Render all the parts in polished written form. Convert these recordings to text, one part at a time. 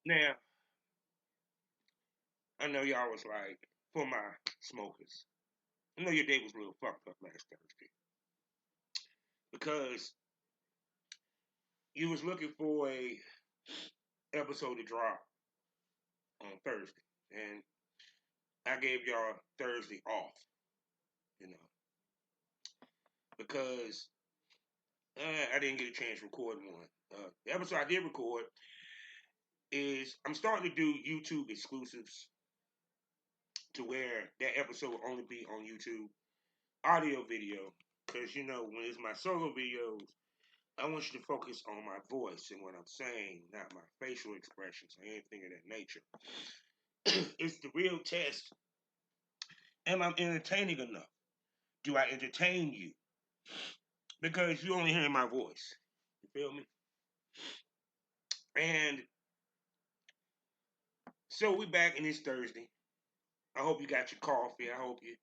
Now, I know y'all was like, for my smokers, I know your day was a little fucked up last Thursday because you was looking for a episode to drop on Thursday, and I gave y'all Thursday off, you know, because I didn't get a chance to record one. The episode I did record is I'm starting to do YouTube exclusives to where that episode will only be on YouTube, audio video, because when it's my solo videos, I want you to focus on my voice and what I'm saying, not my facial expressions or anything of that nature. It's the real test. Am I entertaining enough? Do I entertain you? Because you only hearing my voice. You feel me? And so we back and it's Thursday. I hope you got your coffee. I hope you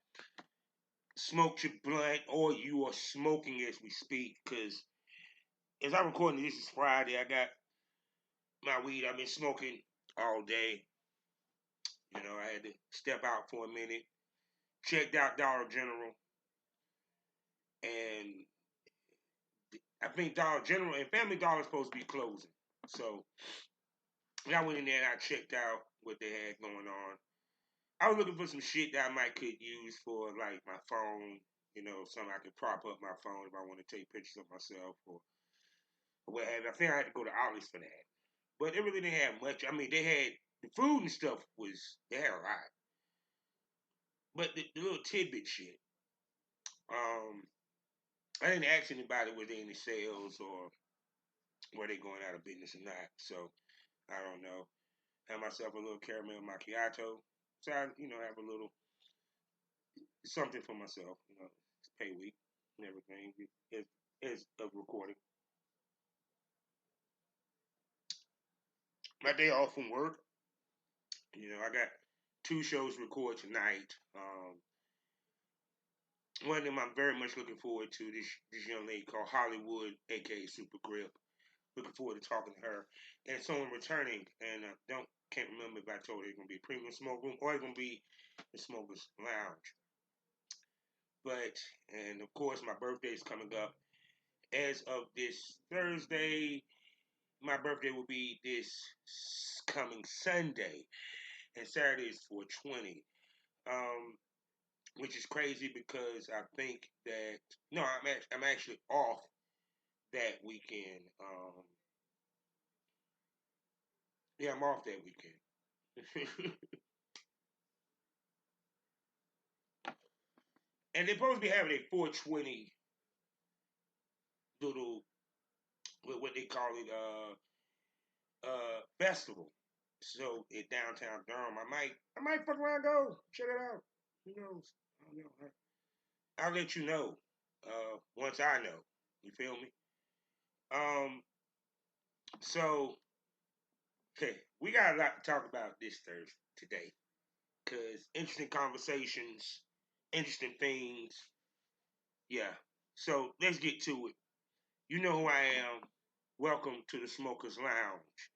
smoked your blunt or you are smoking as we speak. Because as I'm recording this is Friday. I got my weed. I've been smoking all day. I had to step out for a minute. Checked out Dollar General. And I think Dollar General and Family Dollar is supposed to be closing. So I went in there and I checked out what they had going on. I was looking for some shit that I might could use for like my phone, something I could prop up my phone if I want to take pictures of myself or what have you. I think I had to go to outlets for that. But they really didn't have much. I mean, they had the food and stuff they had a lot. But the little tidbit shit, um, I didn't ask anybody were there any sales or were they going out of business or not. So I don't know. Have myself a little caramel macchiato. So I, have a little something for myself. It's pay week and everything. It's a recording. My day off from work. I got two shows to record tonight. One of them I'm very much looking forward to. This young lady called Hollywood, aka Super Grip. Looking forward to talking to her. And someone returning, and can't remember if I told her it's gonna be a premium smoke room or it's gonna be the smokers lounge. And of course my birthday is coming up. As of this Thursday, my birthday will be this coming Sunday, and Saturday is 420. Um, which is crazy because I think that no, I'm actually off that weekend. Yeah, I'm off that weekend. And they're supposed to be having a 420 little what they call it festival. So in downtown Durham, I might fuck around and go check it out. Who knows? I don't know. I'll let you know once I know. You feel me? Um, so okay, we got a lot to talk about this Thursday today because interesting conversations, interesting things. Yeah. So let's get to it. You know who I am. Welcome to the Smokers Lounge,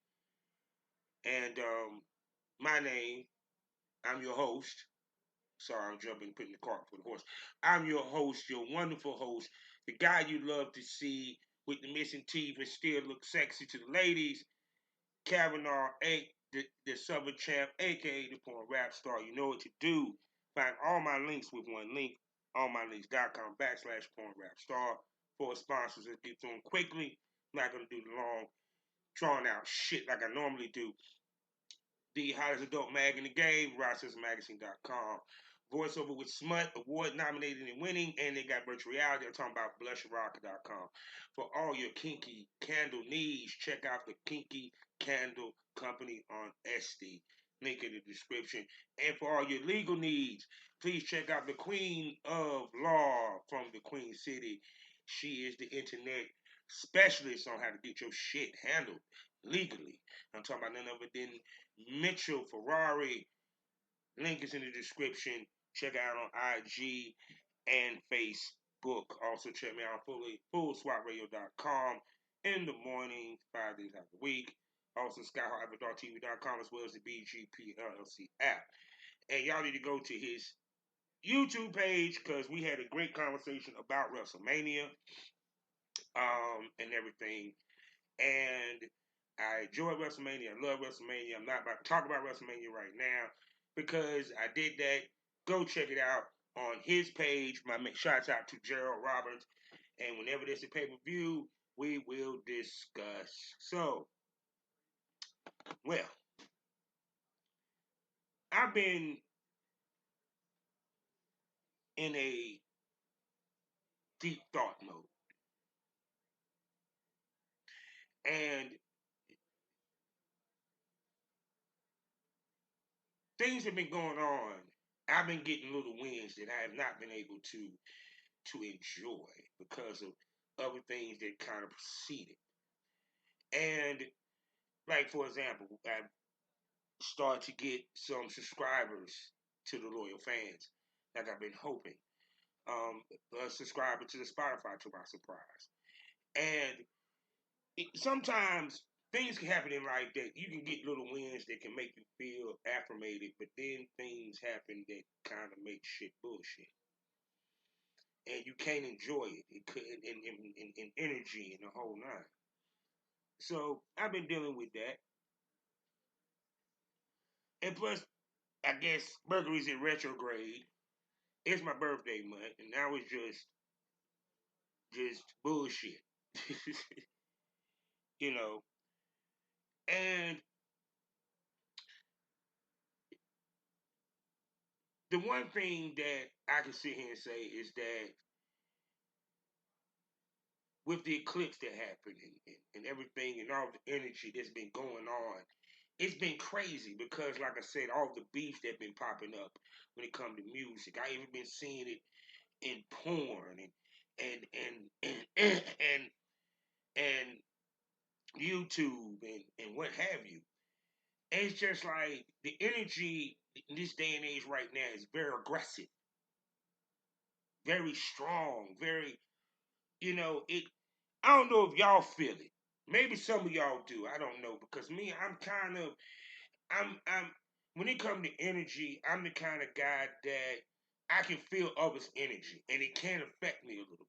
and my name. I'm your host. Sorry, I'm jumping, putting the cart before the horse. I'm your host, your wonderful host, the guy you love to see with the missing teeth and still look sexy to the ladies, Kavanaugh, the Southern Champ, aka the porn rap star. You know what to do. Find all my links with one link, allmylinks.com/porn rap star for sponsors. Let's get to them quickly. I'm not going to do the long, drawn out shit like I normally do. The hottest adult mag in the game, RochesterMagazine.com. Voiceover with Smut, award nominated and winning, and they got virtual reality. I'm talking about BlushRocker.com. For all your kinky candle needs, check out the Kinky Candle Company on Etsy. Link in the description. And for all your legal needs, please check out the Queen of Law from the Queen City. She is the internet specialist on how to get your shit handled legally. I'm talking about none other than Mitchell Ferrari. Link is in the description. Check out on IG and Facebook. Also check me out fully fullswatradio.com in the morning, 5 days out of the week. Also SkyHawkAvatarTV.com, as well as the BGP LLC app. And y'all need to go to his YouTube page because we had a great conversation about WrestleMania and everything. And I enjoyed WrestleMania. I love WrestleMania. I'm not about to talk about WrestleMania right now because I did that. Go check it out on his page. My shouts out to Gerald Roberts. And whenever there's a pay-per-view, we will discuss. So, well, I've been in a deep thought mode. And things have been going on. I've been getting little wins that I have not been able to enjoy because of other things that kind of preceded. And like for example, I started to get some subscribers to the loyal fans, like I've been hoping. A subscriber to the Spotify, to my surprise. And sometimes things can happen in life that you can get little wins that can make you feel affirmated, but then things happen that kind of make shit bullshit. And you can't enjoy it. It could in energy and the whole nine. So I've been dealing with that. And plus, I guess Mercury's in retrograde. It's my birthday month, and now it's just bullshit. you know. And the one thing that I can sit here and say is that with the eclipse that happened and everything and all the energy that's been going on, it's been crazy because, like I said, all the beef that been popping up when it comes to music. I even been seeing it in porn and and YouTube and what have you. And it's just like the energy in this day and age right now is very aggressive, very strong, very it. I don't know if y'all feel it. Maybe some of y'all do. I don't know because me, I'm kind of I'm when it comes to energy, I'm the kind of guy that I can feel others' energy and it can affect me a little bit.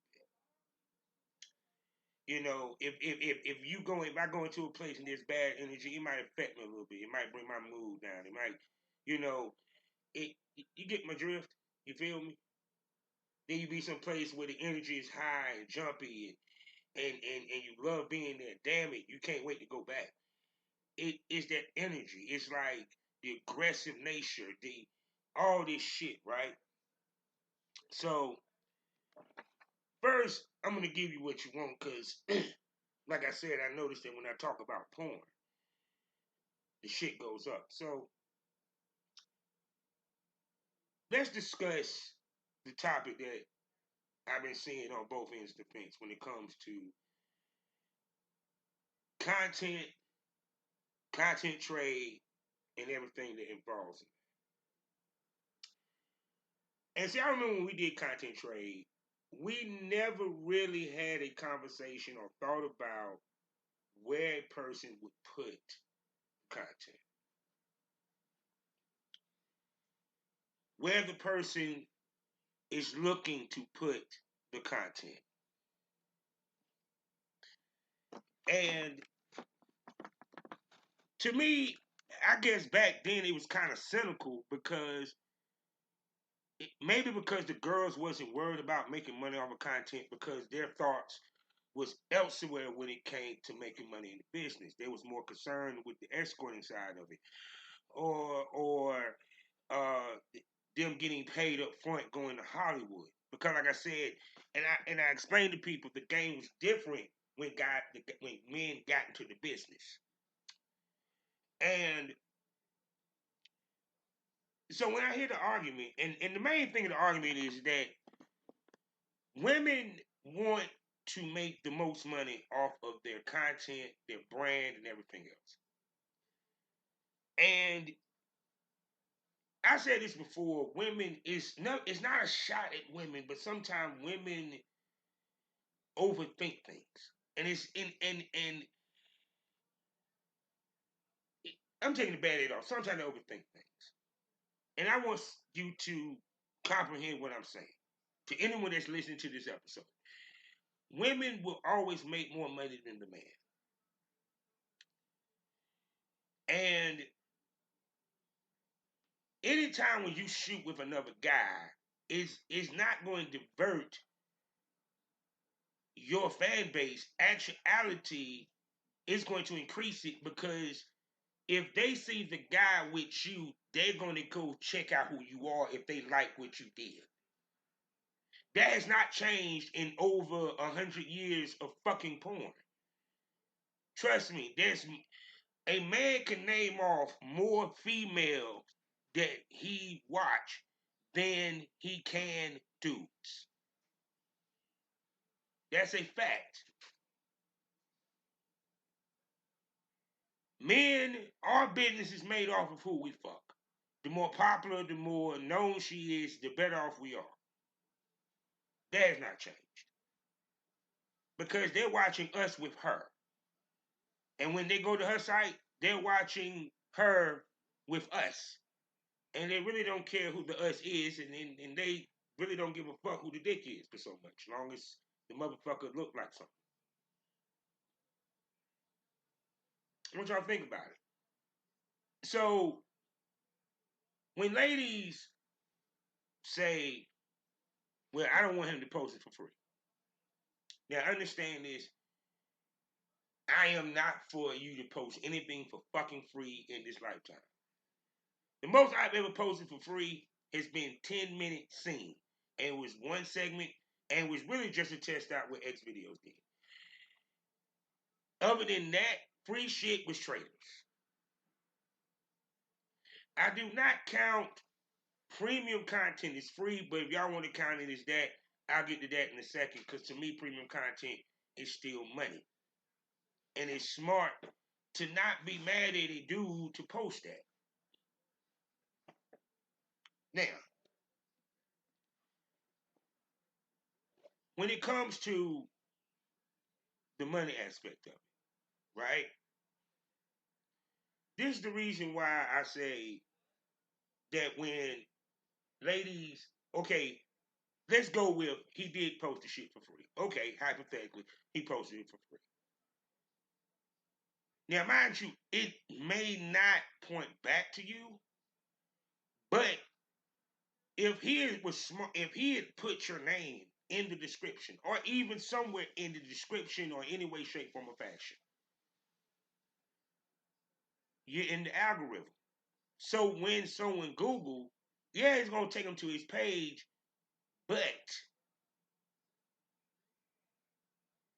If I go into a place and there's bad energy, it might affect me a little bit. It might bring my mood down. It might, you know, it you get my drift. You feel me? Then you be some place where the energy is high and jumpy and you love being there. Damn it, you can't wait to go back. It is that energy. It's like the aggressive nature, the all this shit, right? So first, I'm gonna give you what you want, cause like I said, I noticed that when I talk about porn, the shit goes up. So let's discuss the topic that I've been seeing on both ends of the fence when it comes to content, content trade, and everything that involves it. And see, I remember when we did content trade, we never really had a conversation or thought about where a person would put content, where the person is looking to put the content. And to me, I guess back then it was kind of cynical because maybe because the girls wasn't worried about making money off of content because their thoughts was elsewhere when it came to making money in the business. They was more concerned with the escorting side of it, or uh, them getting paid up front going to Hollywood. Because like I said, and I explained to people the game was different when men got into the business. And so when I hear the argument, and the main thing of the argument is that women want to make the most money off of their content, their brand, and everything else. And I said this before, women it's not a shot at women, but sometimes women overthink things. And it's in and I'm taking the bad off. Sometimes I overthink things. And I want you to comprehend what I'm saying. To anyone that's listening to this episode, women will always make more money than the man. And anytime when you shoot with another guy, is not going to divert your fan base. Actuality is going to increase it, because if they see the guy with you, they're going to go check out who you are if they like what you did. That has not changed in over 100 years of fucking porn. Trust me, there's a man can name off more females that he watch than he can dudes. That's a fact. Men, our business is made off of who we fuck. The more popular, the more known she is, the better off we are. That has not changed. Because they're watching us with her. And when they go to her site, they're watching her with us. And they really don't care who the us is, and they really don't give a fuck who the dick is for so much, long as the motherfucker look like something. I want y'all to think about it. So, when ladies say, well, I don't want him to post it for free. Now, understand this. I am not for you to post anything for fucking free in this lifetime. The most I've ever posted for free has been 10-minute scene. And it was one segment, and it was really just to test out what X videos did. Other than that, free shit was trailers. I do not count premium content as free, but if y'all want to count it as that, I'll get to that in a second, because to me, premium content is still money. And it's smart to not be mad at a dude to post that. Now, when it comes to the money aspect of it, right? This is the reason why I say that when ladies, okay, let's go with he did post the shit for free. Okay, hypothetically, he posted it for free. Now, mind you, it may not point back to you, but if he was smart, if he had put your name in the description, or even somewhere in the description, or any way, shape, form, or fashion, you're in the algorithm. So when someone Google, yeah, it's gonna take them to his page, but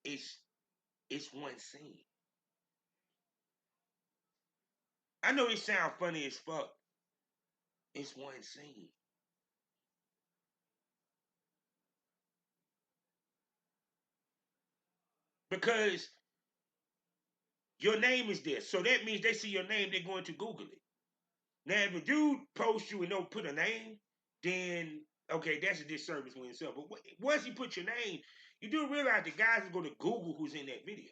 it's one scene. I know it sounds funny as fuck. It's one scene. Because your name is there. So that means they see your name, they're going to Google it. Now, if a dude posts you and don't put a name, then, okay, that's a disservice with himself. But once you put your name, you do realize the guys are going to Google who's in that video.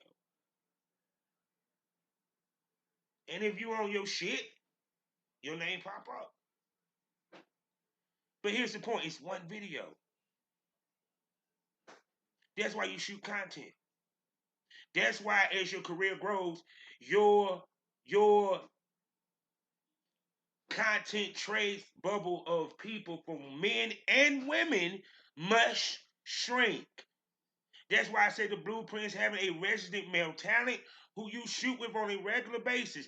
And if you on your shit, your name pop up. But here's the point. It's one video. That's why you shoot content. That's why as your career grows, your content trace bubble of people, from men and women, must shrink. That's why I say the blueprint's having a resident male talent who you shoot with on a regular basis.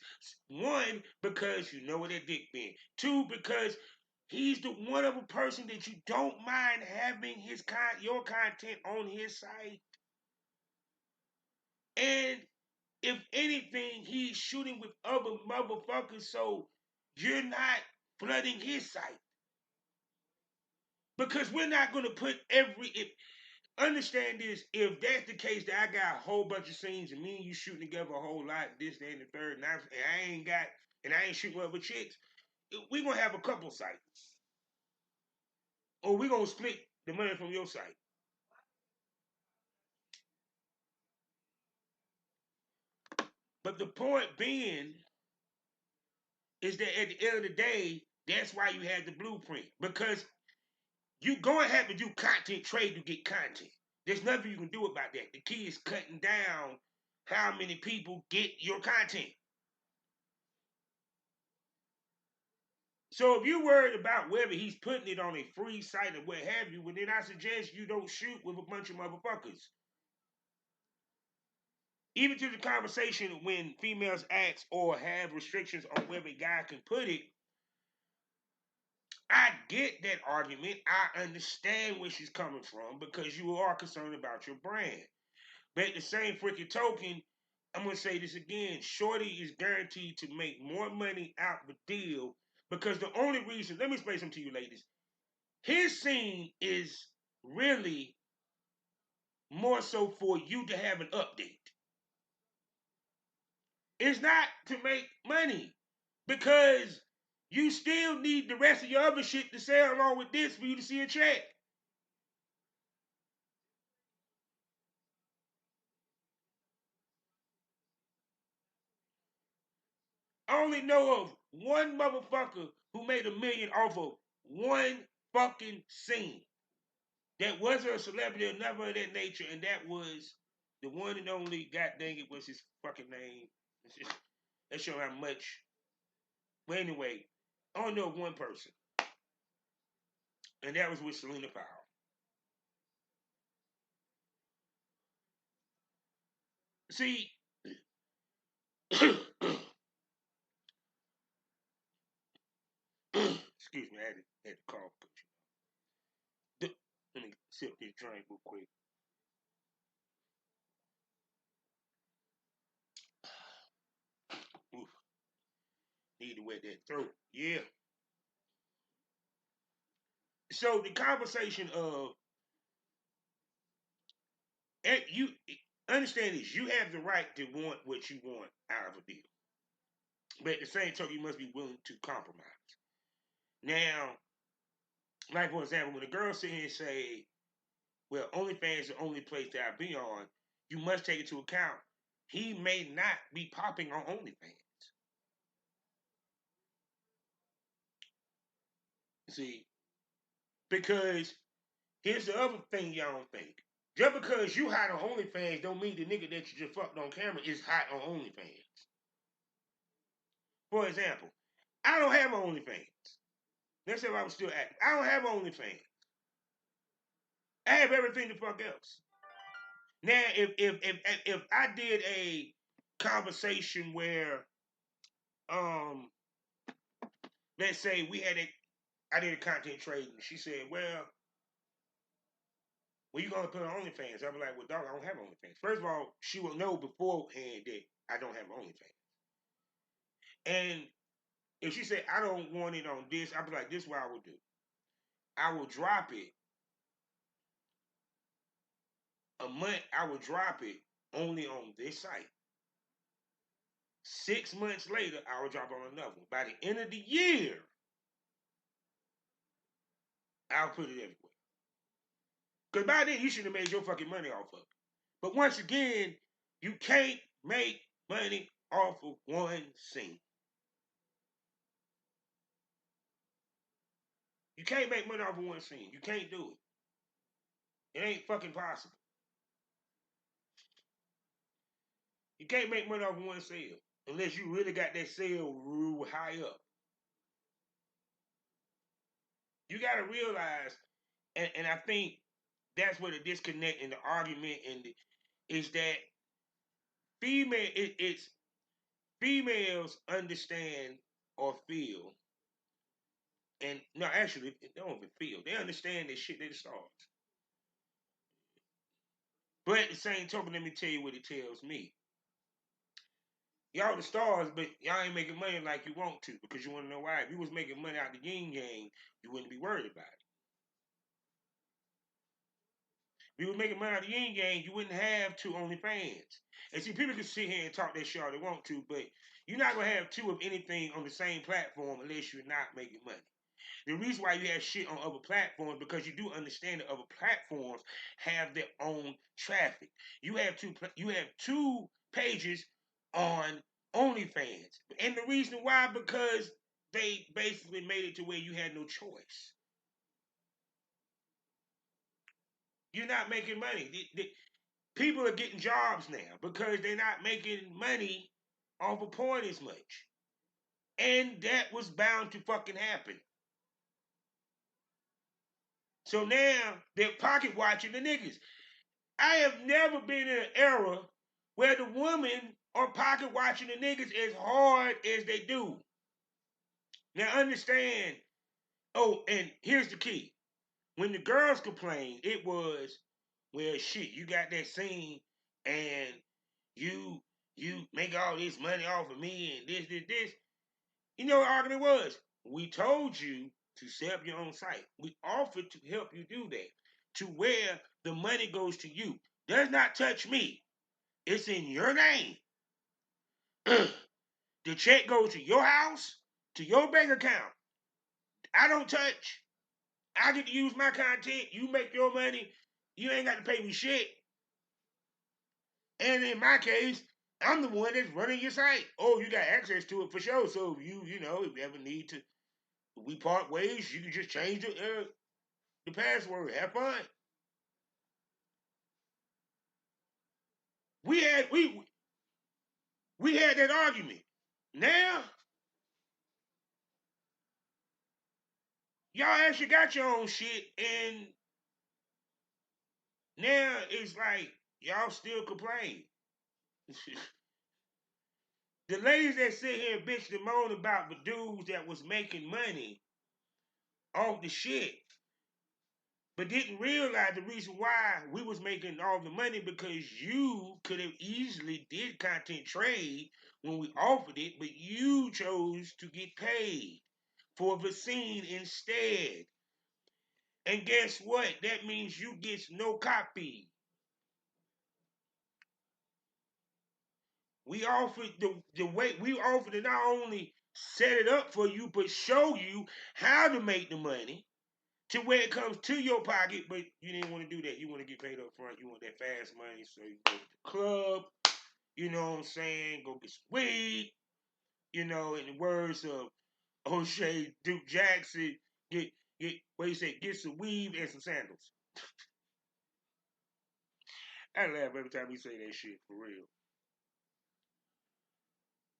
One, because you know where that dick been. Two, because he's the one of a person that you don't mind having your content on his site. And if anything, he's shooting with other motherfuckers, so you're not flooding his site. Because we're not going to put understand this, if that's the case, that I got a whole bunch of scenes and me and you shooting together a whole lot, this, that, and the third, and I ain't shooting with other chicks, we're going to have a couple sites. Or we're going to split the money from your site. But the point being, is that at the end of the day, that's why you had the blueprint. Because you going to have to do content trade to get content. There's nothing you can do about that. The key is cutting down how many people get your content. So if you're worried about whether he's putting it on a free site or what have you, well, then I suggest you don't shoot with a bunch of motherfuckers. Even to the conversation when females ask or have restrictions on whether a guy can put it, I get that argument. I understand where she's coming from because you are concerned about your brand. But at the same freaking token, I'm going to say this again. Shorty is guaranteed to make more money out of the deal because the only reason, let me explain something to you ladies. His scene is really more so for you to have an update. It's not to make money because you still need the rest of your other shit to sell along with this for you to see a check. I only know of one motherfucker who made $1 million off of one fucking scene. That wasn't a celebrity or nothing of that nature, and that was the one and only, god dang it, was his fucking name. It's just, that show how much. But anyway, I only know of one person, and that was with Selena Powell. See, excuse me, I had to cough. Let me sip this drink real quick. Oof. Need to wet that throat. Yeah. So the conversation of you understand this, you have the right to want what you want out of a deal. But at the same time, you must be willing to compromise. Now, like for example, when a girl sit here and say, well, OnlyFans is the only place that I be on, you must take into account he may not be popping on OnlyFans. See, because here's the other thing y'all don't think. Just because you hot on OnlyFans don't mean the nigga that you just fucked on camera is hot on OnlyFans. For example, I don't have OnlyFans. Let's say if I was still active. I don't have OnlyFans. I have everything the fuck else. Now, if I did a conversation where, let's say I did a content trade and she said, well, you gonna put on OnlyFans? I'll be like, well, dog, I don't have OnlyFans. First of all, she will know beforehand that I don't have OnlyFans. And if she said, I don't want it on this, I'll be like, this is what I will do. I will drop it a month, I will drop it only on this site. 6 months later, I will drop on another one. By the end of the year, I'll put it everywhere. Because by then, you should have made your fucking money off of it. But once again, you can't make money off of one scene. You can't make money off of one scene. You can't do it. It ain't fucking possible. You can't make money off of one sale unless you really got that sale real high up. You got to realize, and I think that's where the disconnect in the argument is that it's females understand or feel, and no, actually, they don't even feel. They understand this shit. They the stars. But at the same token, let me tell you what it tells me. Y'all the stars, but y'all ain't making money like you want to because you want to know why. If you was making money out the yin yang, you wouldn't be worried about it. If you was making money out the yin yang, you wouldn't have 2 OnlyFans. And see, people can sit here and talk that shit all they want to, but you're not gonna have 2 of anything on the same platform unless you're not making money. The reason why you have shit on other platforms because you do understand that other platforms have their own traffic. You have two pages on OnlyFans. And the reason why, because they basically made it to where you had no choice. You're not making money. People are getting jobs now because they're not making money off of porn as much. And that was bound to fucking happen. So now they're pocket watching the niggas. I have never been in an era where the women are pocket watching the niggas as hard as they do. Now understand, oh, and here's the key. When the girls complained, it was, well, shit, you got that scene and you make all this money off of me and this. You know what argument was? We told you to set up your own site. We offered to help you do that to where the money goes to you. Does not touch me. It's in your name. The check goes to your house, to your bank account. I don't touch. I get to use my content. You make your money. You ain't got to pay me shit. And in my case, I'm the one that's running your site. Oh, you got access to it for sure. So if you know, if you ever need to, we part ways, you can just change the password. Have fun. We had we had that argument. Now y'all actually got your own shit, and now it's like y'all still complain. The ladies that sit here and bitch and moan about the dudes that was making money off the shit, but didn't realize the reason why we was making all the money, because you could have easily did content trade when we offered it, but you chose to get paid for the scene instead. And guess what? That means you get no copy. We offered the way we offered to not only set it up for you, but show you how to make the money to where it comes to your pocket, but you didn't want to do that. You want to get paid up front. You want that fast money, so you go to the club. You know what I'm saying? Go get some weed. You know, in the words of O'Shea Duke Jackson, get what he said, get some weave and some sandals. I laugh every time he say that shit for real.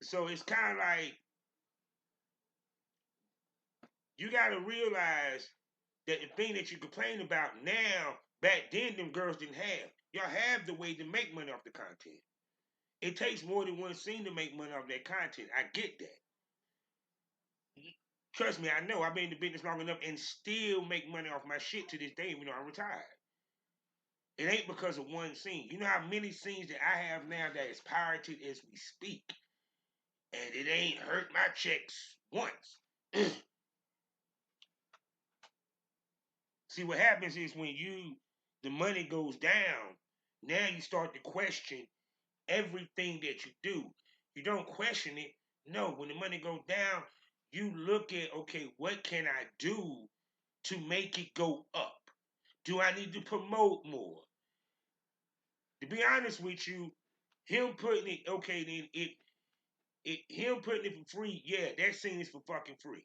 So it's kind of like you got to realize that the thing that you complain about now, back then, them girls didn't have. Y'all have the way to make money off the content. It takes more than one scene to make money off that content. I get that. Trust me, I know. I've been in the business long enough and still make money off my shit to this day, even though I'm retired. It ain't because of one scene. You know how many scenes that I have now that is pirated as we speak, and it ain't hurt my checks once. See, what happens is when the money goes down, now you start to question everything that you do. You don't question it. No, when the money goes down, you look at, okay, what can I do to make it go up? Do I need to promote more? To be honest with you, him putting it, okay, then him putting it for free, yeah, that scene is for fucking free.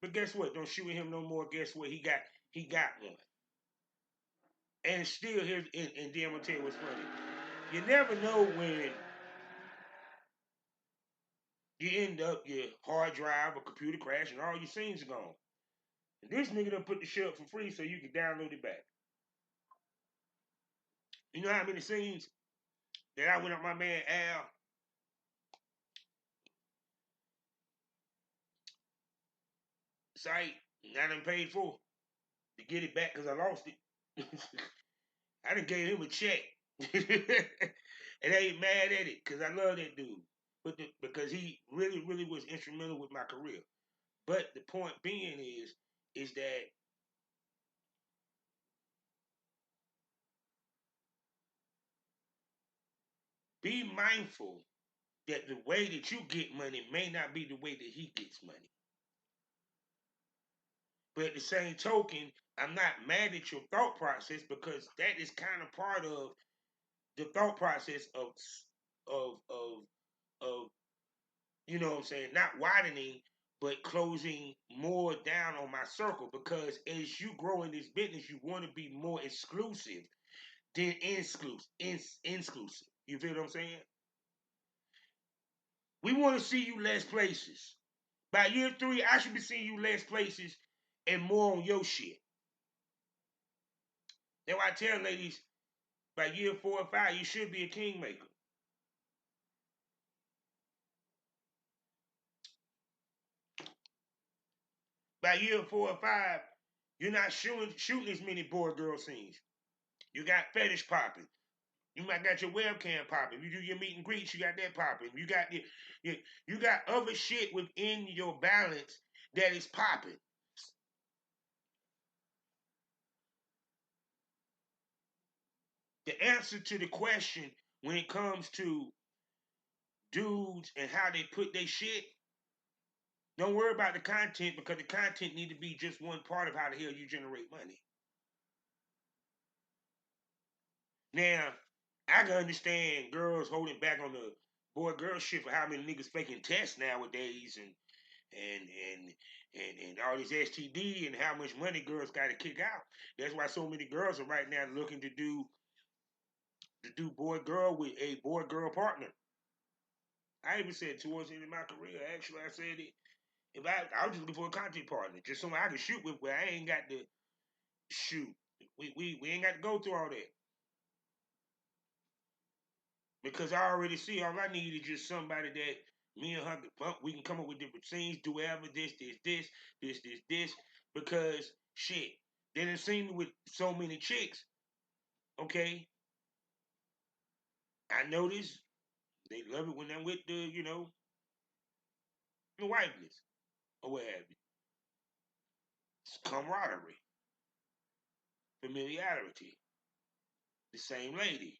But guess what? Don't shoot him no more. Guess what? He got one. And still here, and then I'm gonna tell you what's funny. You never know when you end up your hard drive or computer crash and all your scenes are gone. And this nigga done put the shit up for free so you can download it back. You know how many scenes that I went up my man Al site and I done paid for to get it back because I lost it. I done gave him a check. And I ain't mad at it because I love that dude. Because he really, really was instrumental with my career. But the point being is that be mindful that the way that you get money may not be the way that he gets money. But at the same token, I'm not mad at your thought process because that is kind of part of the thought process of of You know what I'm saying? Not widening, but closing more down on my circle because as you grow in this business, you want to be more exclusive than exclusive. Exclusive. You feel what I'm saying? We want to see you less places. By year 3, I should be seeing you less places and more on your shit. That's why I tell ladies, by year 4 or 5, you should be a kingmaker. By year 4 or 5, you're not shooting as many boy girl scenes. You got fetish popping. You might got your webcam popping. You do your meet and greets, you got that popping. You got other shit within your balance that is popping. The answer to the question when it comes to dudes and how they put their shit, don't worry about the content because the content need to be just one part of how the hell you generate money. Now, I can understand girls holding back on the boy girl shit for how many niggas faking tests nowadays and and and all this STD and how much money girls got to kick out. That's why so many girls are right now looking to do boy girl with a boy girl partner. I even said towards the end of my career, actually, I said it. If I was just looking for a content partner, just someone I can shoot with, where I ain't got to shoot. We ain't got to go through all that because I already see all I need is just somebody that me and her we can come up with different scenes, do whatever this. Because shit, they done seen me with so many chicks. Okay, I notice they love it when I'm with the wifeless or what have you. It's camaraderie, familiarity. The same lady.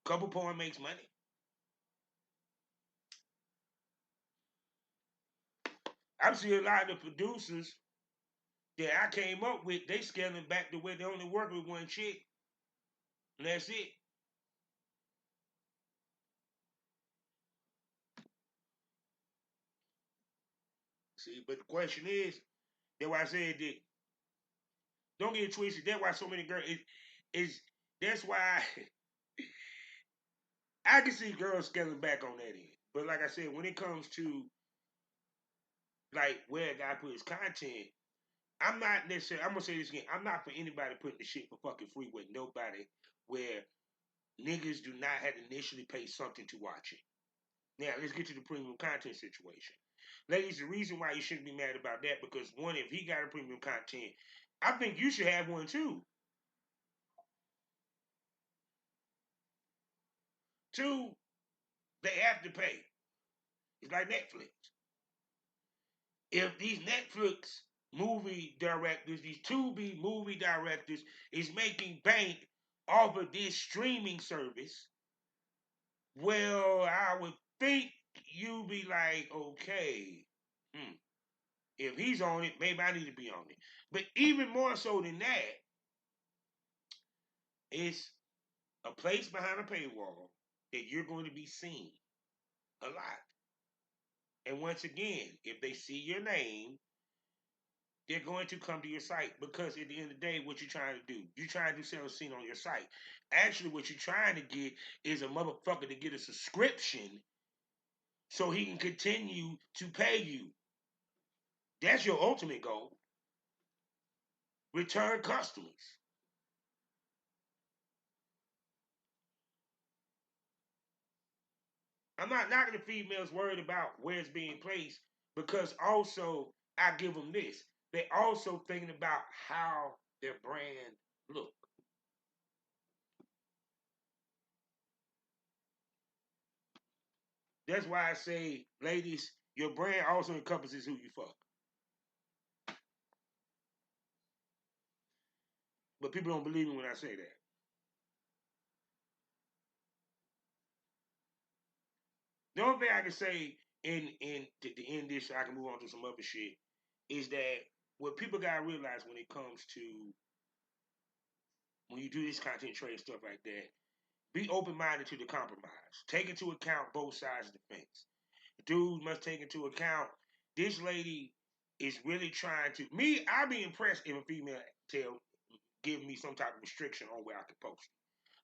Couple porn makes money. I've seen a lot of the producers that I came up with, they scaling back to where they only work with one chick. And that's it. See, but the question that's why I said that don't get it twisted. That's why so many girls is that's why I can see girls scaling back on that end. But like I said, when it comes to like where a guy put his content, I'm not necessarily I'm gonna say this again, I'm not for anybody putting the shit for fucking free with nobody where niggas do not have to initially pay something to watch it. Now, let's get to the premium content situation. Ladies, the reason why you shouldn't be mad about that, because one, if he got a premium content, I think you should have one too. Two, they have to pay. It's like Netflix. If these Netflix movie directors, these Tubi movie directors, is making bank off of this streaming service, well, I would think you be like, okay, hmm, if he's on it, maybe I need to be on it. But even more so than that, it's a place behind a paywall that you're going to be seen a lot. And once again, if they see your name, they're going to come to your site because at the end of the day, what you're trying to do, you're trying to sell a scene on your site. Actually, what you're trying to get is a motherfucker to get a subscription so he can continue to pay you. That's your ultimate goal. Return customers. I'm not knocking the females worried about where it's being placed because also I give them this. They also thinking about how their brand look. That's why I say, ladies, your brand also encompasses who you fuck. But people don't believe me when I say that. The only thing I can say in to end this, so I can move on to some other shit, is that what people gotta realize when it comes to when you do this content trade stuff like that, be open minded to the compromise. Take into account both sides of the fence. dudes must take into account this lady is really trying to. Me, I'd be impressed if a female give me some type of restriction on where I can post.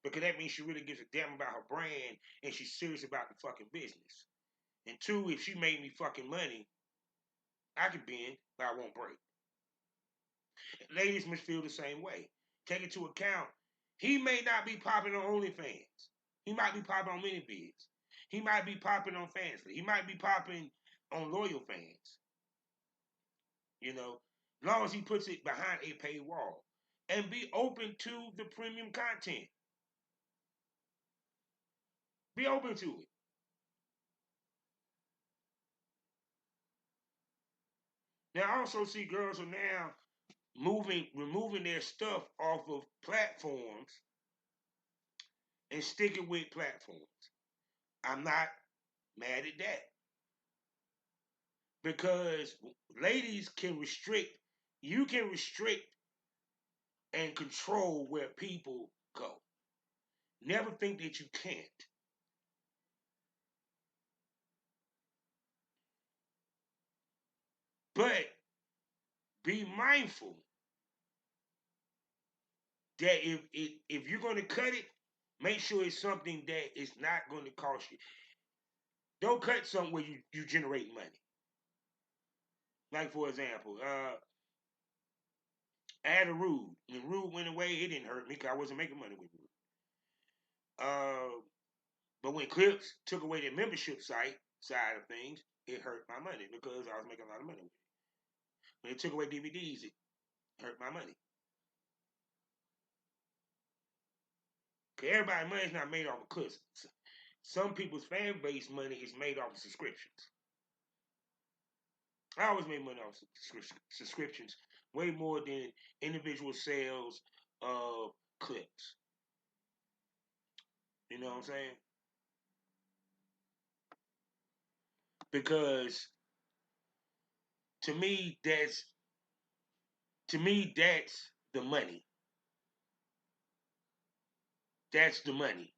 Because that means she really gives a damn about her brand and she's serious about the fucking business. And two, if she made me fucking money, I can bend, but I won't break. Ladies must feel the same way. Take into account, he may not be popping on OnlyFans. He might be popping on ManyVids. He might be popping on Fansly. He might be popping on Loyal Fans. You know, as long as he puts it behind a paywall and be open to the premium content. Be open to it. Now, I also see girls are now removing their stuff off of platforms and sticking with platforms. I'm not mad at that because ladies can restrict, you can restrict and control where people go. Never think that you can't. But be mindful that if you're going to cut it, make sure it's something that is not going to cost you. Don't cut something where you generate money. Like for example, I had a Rude. When Rude went away, it didn't hurt me because I wasn't making money with Rude. But when Clips took away their membership side of things, it hurt my money because I was making a lot of money with it. When they took away DVDs, it hurt my money. Because everybody's money is not made off of clips. Some people's fan base money is made off of subscriptions. I always made money off subscriptions, way more than individual sales of clips. You know what I'm saying? Because to me, that's the money. That's the money.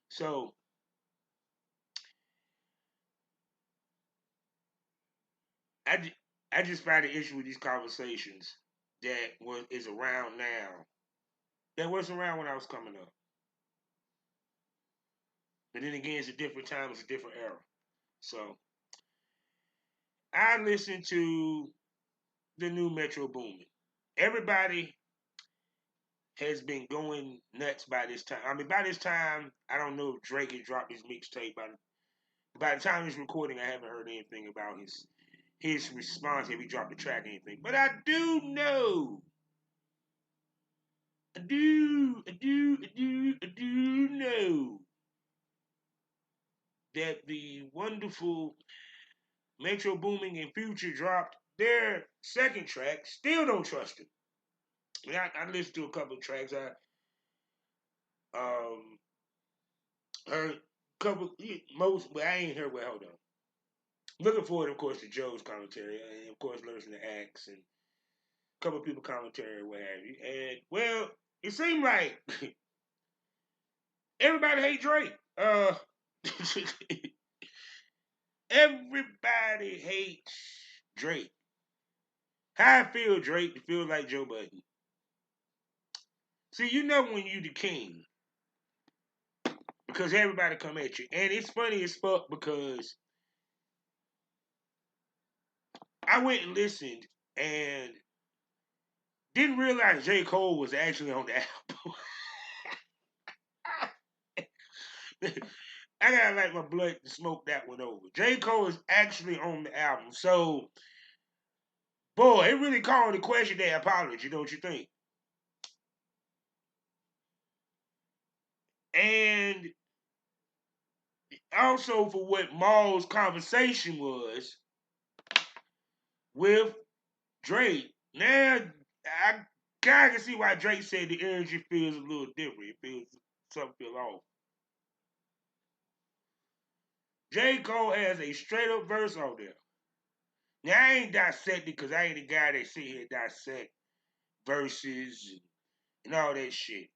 So I just find the issue with these conversations that is around now that wasn't around when I was coming up. But then again, it's a different time, it's a different era. So I listened to the new Metro Boomin. Everybody has been going nuts by this time. I mean, by this time, I don't know if Drake had dropped his mixtape. By the time he's recording, I haven't heard anything about his response if he dropped the track or anything. But I do know. I do know that the wonderful Metro Booming and Future dropped their second track. Still don't trust it. I listened to a couple of tracks. I heard a couple most, but I ain't heard. Well, hold on. Looking forward, of course, to Joe's commentary, and of course, listening to Axe and a couple of people commentary, what have you. And well, it seemed like everybody hate Drake. Everybody hates Drake. How I feel, Drake, to feel like Joe Budden. See, you know when you the king. Because everybody come at you. And it's funny as fuck because I went and listened and didn't realize J. Cole was actually on the album. I gotta like my blood to smoke that one over. J. Cole is actually on the album. So, boy, it really called into question their apology, don't you think? And also for what Maul's conversation was with Drake. Now, I kind of see why Drake said the energy feels a little different. It feels, something feel off. J. Cole has a straight up verse on there. Now, I ain't dissecting because I ain't the guy that sit here and dissect verses and all that shit.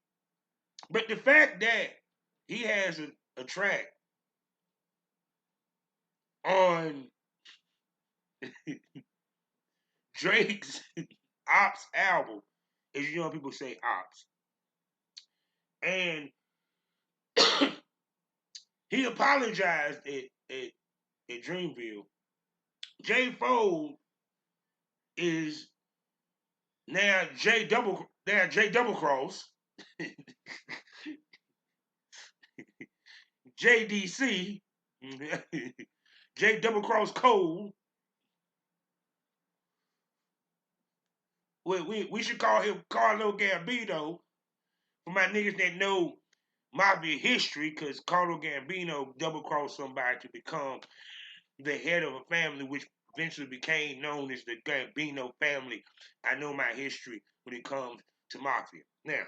But the fact that he has a track on Drake's Ops album, as you know, people say Ops, and he apologized at Dreamville. J. Fold is J Double Cross, JDC, J Double Cross Cole. We should call him Carlo Gambino for my niggas that know mafia history, because Carlo Gambino double crossed somebody to become the head of a family, which eventually became known as the Gambino family. I know my history when it comes to mafia. Now,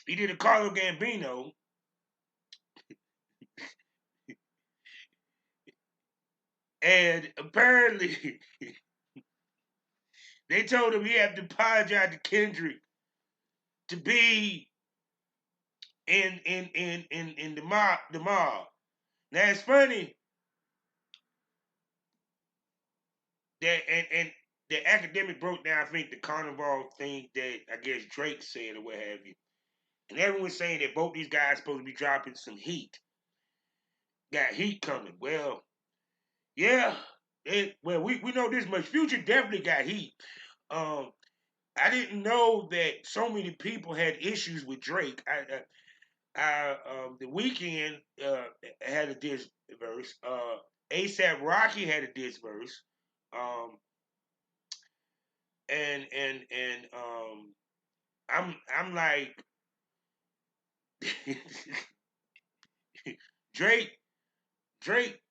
he did a Carlo Gambino, and apparently they told him he had to apologize to Kendrick to be in the mob. Now it's funny that and the academic broke down, I think, the carnival thing that I guess Drake said or what have you. And everyone's saying that both these guys supposed to be dropping some heat. Got heat coming. Well, yeah. We know this much. Future definitely got heat. Um, I didn't know that so many people had issues with Drake. The weekend had a diss verse. ASAP Rocky had a diss verse. Um, and I'm like Drake Drake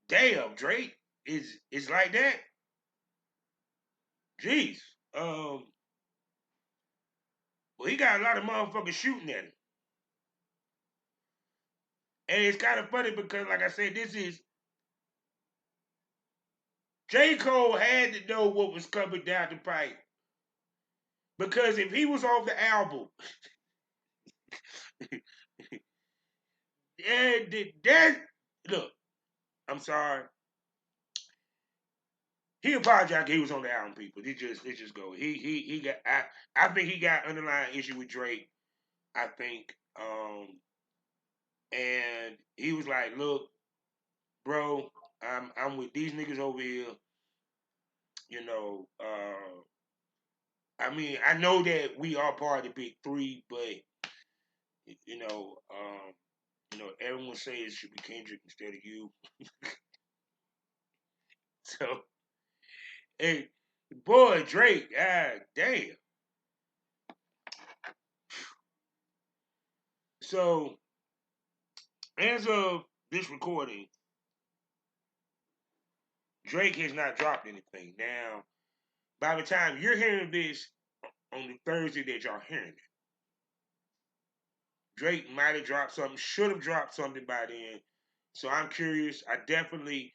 damn Drake is like that. Jeez. Well, he got a lot of motherfuckers shooting at him. And it's kind of funny because, like I said, this is J. Cole had to know what was coming down the pipe. Because if he was off the album, and that look, I'm sorry. He apologized. He was on the album, people. It just go. He got. I think he got underlying issue with Drake. I think, and he was like, "Look, bro, I'm with these niggas over here. You know, I mean, I know that we are part of the big three, but you know, everyone says it should be Kendrick instead of you. So, hey, boy, Drake, damn. So, as of this recording, Drake has not dropped anything. Now, by the time you're hearing this on the Thursday that y'all hearing it, Drake might have dropped something, should have dropped something by then. So I'm curious. I definitely,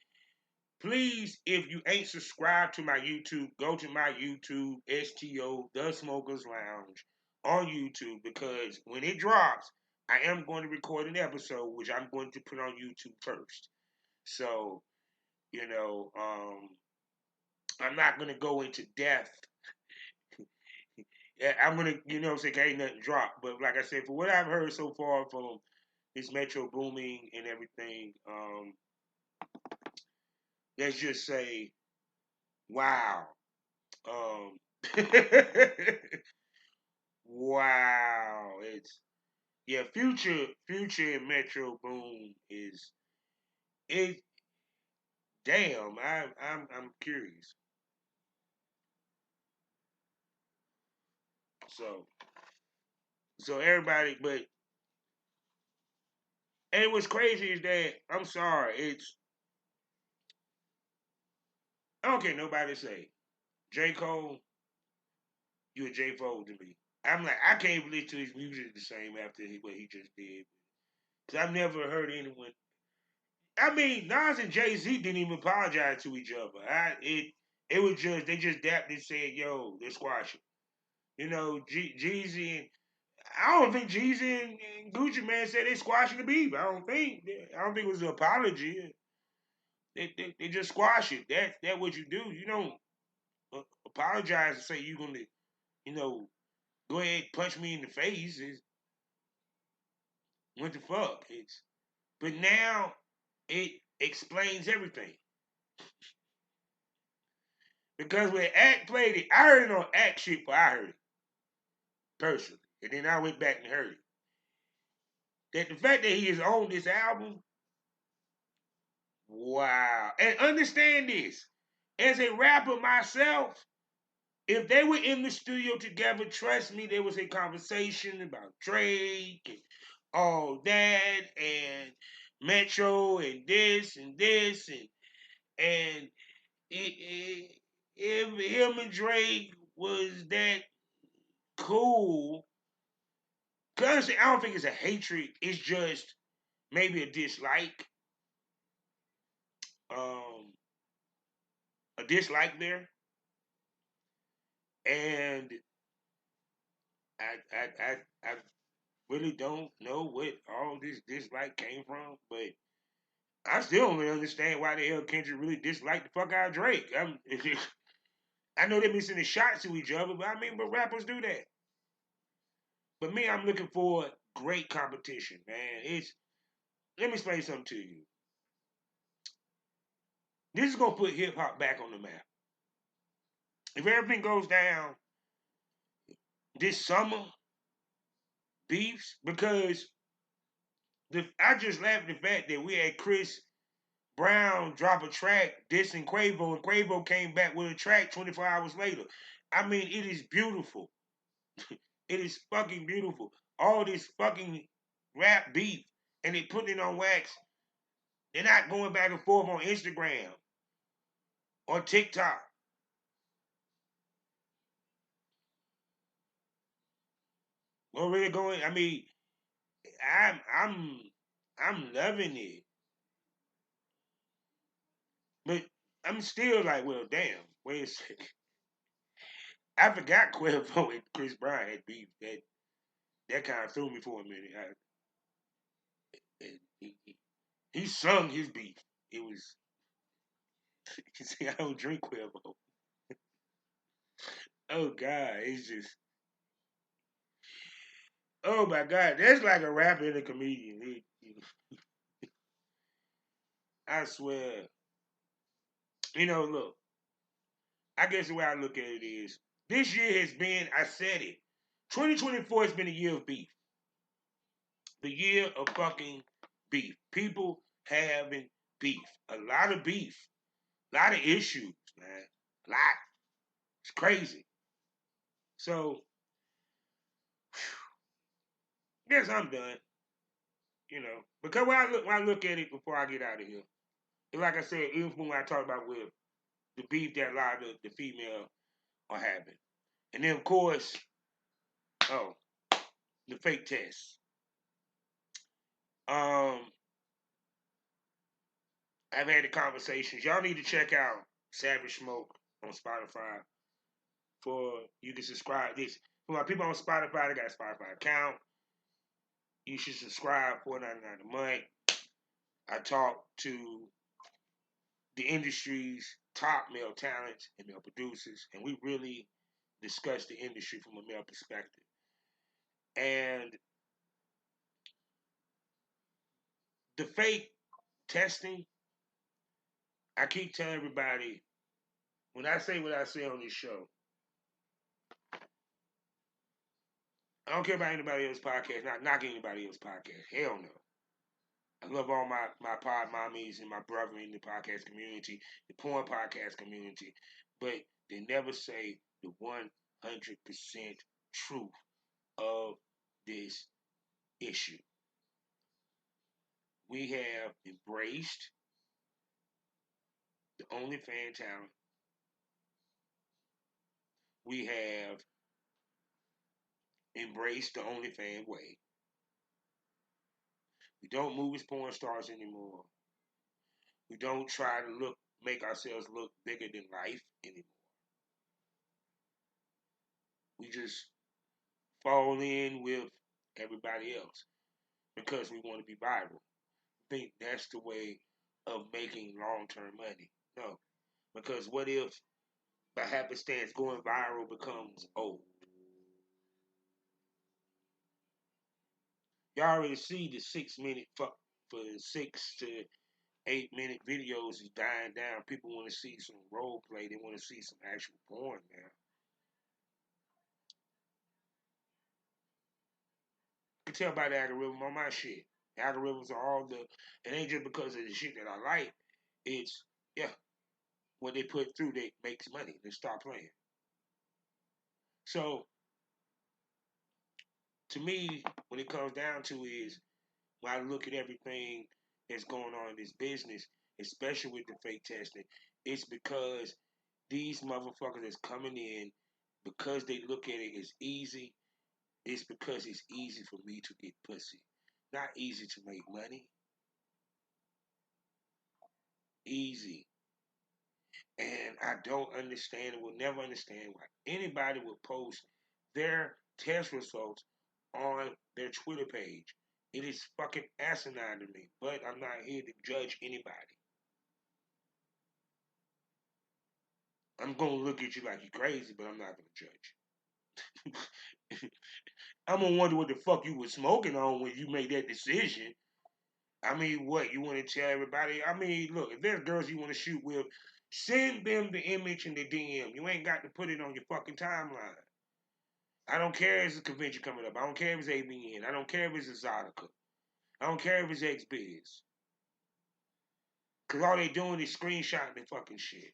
please, if you ain't subscribed to my YouTube, go to my YouTube, STO, The Smokers Lounge, on YouTube, because when it drops, I am going to record an episode, which I'm going to put on YouTube first. So, you know, I'm not going to go into depth. I'm going to, say, ain't nothing dropped. But like I said, for what I've heard so far from this Metro Booming and everything, let's just say, wow. Um, wow. Future and Metro Boom is it. Damn, I'm curious. So everybody, but and what's crazy is that I'm sorry, I don't care nobody say J. Cole, you a J. Fold to me. I'm like, I can't listen to his music the same after what he just did. Cause I've never heard anyone. I mean, Nas and Jay Z didn't even apologize to each other. It was just they just dapped and said, "Yo, let's squash it." Jeezy and I don't think Jeezy and Gucci Man said they squashing the beef. I don't think it was an apology. They just squash it. That's what you do. You don't apologize and say you're gonna, you know, go ahead and punch me in the face. What the fuck? But now it explains everything. Because when Act played it, I heard it on Act shit before I heard it. Personally. And then I went back and heard it. That the fact that he is on this album, wow. And understand this. As a rapper myself, if they were in the studio together, trust me, there was a conversation about Drake and all that and Metro and this and if him and Drake was that cool, cause I don't think it's a hatred, it's just maybe a dislike, um, a dislike there, and I really don't know what all this dislike came from, but I still don't really understand why the hell Kendrick really disliked the fuck out of Drake. I know they be sending shots to each other, but I mean, but rappers do that. But me, I'm looking for great competition, man. Let me explain something to you. This is gonna put hip hop back on the map. If everything goes down this summer, beefs, because I just laughed at the fact that we had Chris Brown drop a track dissing Quavo, and Quavo came back with a track 24 hours later. I mean, it is beautiful. It is fucking beautiful. All this fucking rap beef, and they putting it on wax. They're not going back and forth on Instagram or TikTok. Or really going. I mean, I'm I'm I'm loving it, but I'm still like, well, damn. Wait a second. I forgot Cuervo and Chris Brown had beef. That kind of threw me for a minute. He sung his beef. It was. You see, I don't drink Cuervo. Oh God, it's just. Oh my God, that's like a rapper and a comedian. I swear. Look. I guess the way I look at it is, this year has been. I said it. 2024 has been a year of beef. The year of fucking beef. People having beef. A lot of beef. A lot of issues, man. A lot. It's crazy. So, guess I'm done. Because when I look at it before I get out of here, like I said, even when I talk about with the beef that a lot of the female are having, and then of course, oh, the fake test. Um, I've had the conversations. Y'all need to check out Savage Smoke on Spotify. For you can subscribe. This for my people on Spotify, they got a Spotify account. You should subscribe $4.99 a month. I talk to the industry's top male talents and male producers, and we really discuss the industry from a male perspective. And the fake testing, I keep telling everybody, when I say what I say on this show, I don't care about anybody else's podcast, not knocking anybody else's podcast. Hell no. I love all my pod mommies and my brother in the podcast community, the porn podcast community, but they never say the 100% truth of this issue. We have embraced the OnlyFans talent. We have embraced the OnlyFans way. We don't move as porn stars anymore. We don't try to make ourselves look bigger than life anymore. We just fall in with everybody else because we want to be viral. I think that's the way of making long-term money. No, because what if by happenstance going viral becomes old? You already see the 6 minute fuck for 6 to 8 minute videos is dying down. People want to see some role play. They want to see some actual porn now. You can tell by the algorithm on my shit. The algorithms are all the. It ain't just because of the shit that I like. It's yeah, what they put through that makes money. They start playing. So to me, when it comes down to is when I look at everything that's going on in this business, especially with the fake testing, it's because these motherfuckers that's coming in because they look at it as easy. It's because it's easy for me to get pussy, not easy to make money. Easy. And I don't understand and will never understand why anybody would post their test results on their Twitter page. It is fucking asinine to me, but I'm not here to judge anybody. I'm gonna look at you like you're crazy, but I'm not gonna judge. I'm gonna wonder what the fuck you was smoking on when you made that decision. I mean, what you want to tell everybody? I mean, look, if there's girls you want to shoot with, send them the image in the DM. You ain't got to put it on your fucking timeline. I don't care if it's a convention coming up. I don't care if it's ABN. I don't care if it's Exotica. I don't care if it's XBiz. Because all they doing is screenshotting the fucking shit.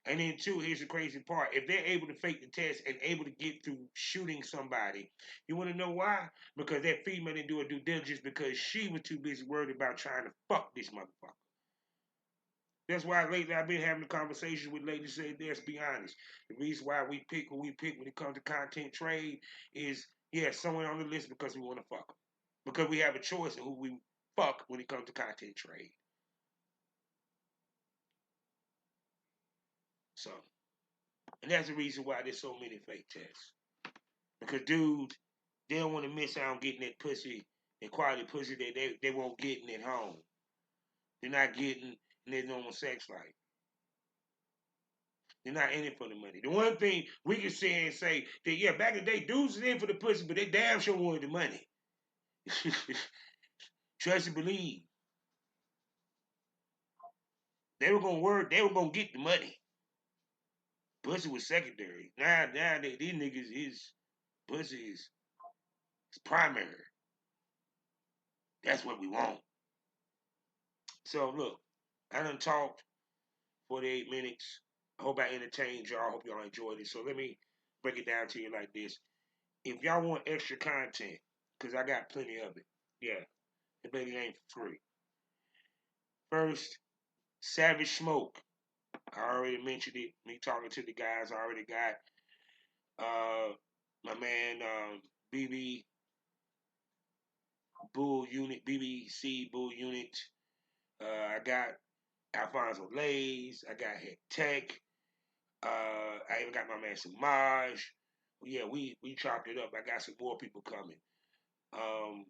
And then, two, here's the crazy part. If they're able to fake the test and able to get through shooting somebody, you want to know why? Because that female didn't do a due diligence because she was too busy worried about trying to fuck this motherfucker. That's why lately I've been having a conversation with ladies saying, let's be honest. The reason why we pick who we pick when it comes to content trade is, yeah, someone on the list because we want to fuck them. Because we have a choice of who we fuck when it comes to content trade. So, and that's the reason why there's so many fake tests. Because dudes, they don't want to miss out on getting that pussy, that quality pussy that they won't get in at home. They're not getting in their normal sex life. They're not in it for the money. The one thing we can say and say that, yeah, back in the day, dudes was in for the pussy, but they damn sure wanted the money. Trust and believe. They were gonna work, they were gonna get the money. Pussy was secondary. Now these niggas is pussy is primary. That's what we want. So look, I done talked 48 minutes. I hope I entertained y'all. I hope y'all enjoyed it. So let me break it down to you like this. If y'all want extra content, because I got plenty of it, yeah, the baby ain't free. First, Savage Smoke. I already mentioned it. Me talking to the guys. I already got my man BB Bull Unit, BBC Bull Unit. I got Alfonso Lays. I got Head Tech. I even got my man Samaj. Yeah, we chopped it up. I got some more people coming. Um,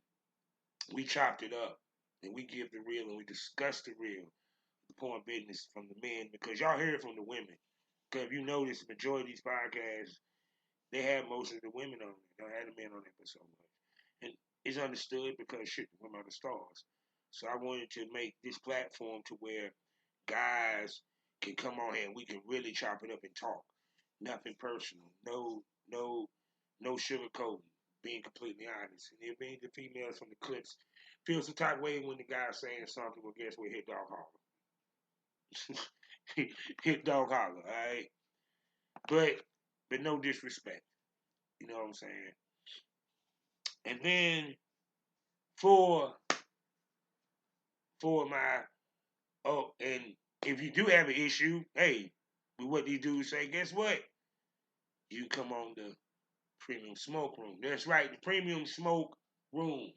we chopped it up and we give the real and we discuss the real, the porn business from the men because y'all hear it from the women. Because if you notice, the majority of these podcasts, they have most of the women on it. They don't have the men on it but so much. And it's understood because shit, the women are the stars. So I wanted to make this platform to where guys can come on here and we can really chop it up and talk. Nothing personal. No sugarcoating. Being completely honest. And if any of the females from the clips feel some type of way when the guy's saying something, well guess what? Hit dog holler. Hit dog holler, alright? But no disrespect. You know what I'm saying? And then for my and if you do have an issue, hey, with what these dudes say, guess what? You come on the Premium Smoke Room. That's right, the Premium Smoke Room.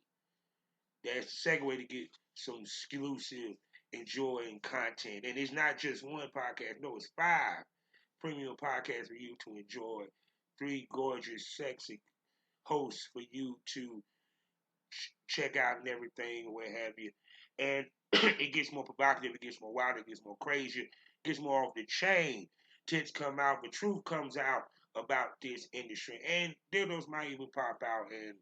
That's the second way to get some exclusive enjoying content. And it's not just one podcast. No, it's 5 premium podcasts for you to enjoy. 3 gorgeous, sexy hosts for you to check out and everything, what have you. And it gets more provocative, it gets more wild, it gets more crazy, it gets more off the chain. Tits come out, the truth comes out about this industry. And dildos might even pop out, and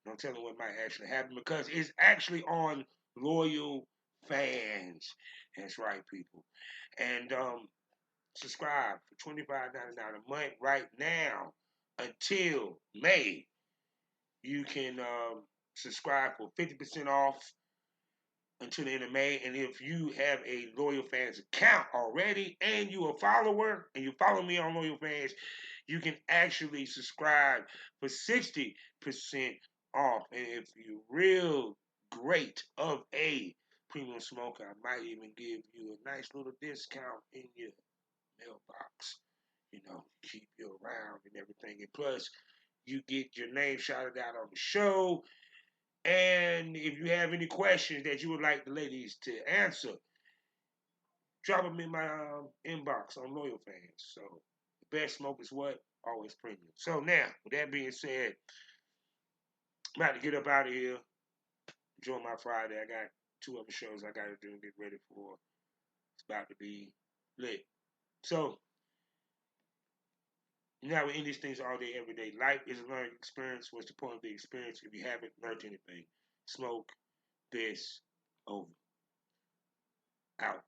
I'm telling what might actually happen because it's actually on loyal fans. That's right, people. And subscribe for $25.99 a month right now until May. You can subscribe for 50% off until the end of May. And if you have a Loyal Fans account already and you're a follower and you follow me on Loyal Fans, you can actually subscribe for 60% off. And if you're real great of a premium smoker, I might even give you a nice little discount in your mailbox. You know, keep you around and everything. And plus, you get your name shouted out on the show. And if you have any questions that you would like the ladies to answer, drop them in my inbox on Loyal Fans. So, the best smoke is what? Always premium. So now, with that being said, I'm about to get up out of here. Enjoy my Friday. I got 2 other shows I got to do and get ready for. It's about to be lit. So, now we end these things all day, every day. Life is a learning experience. What's the point of the experience if you haven't learned anything? Smoke this over. Out.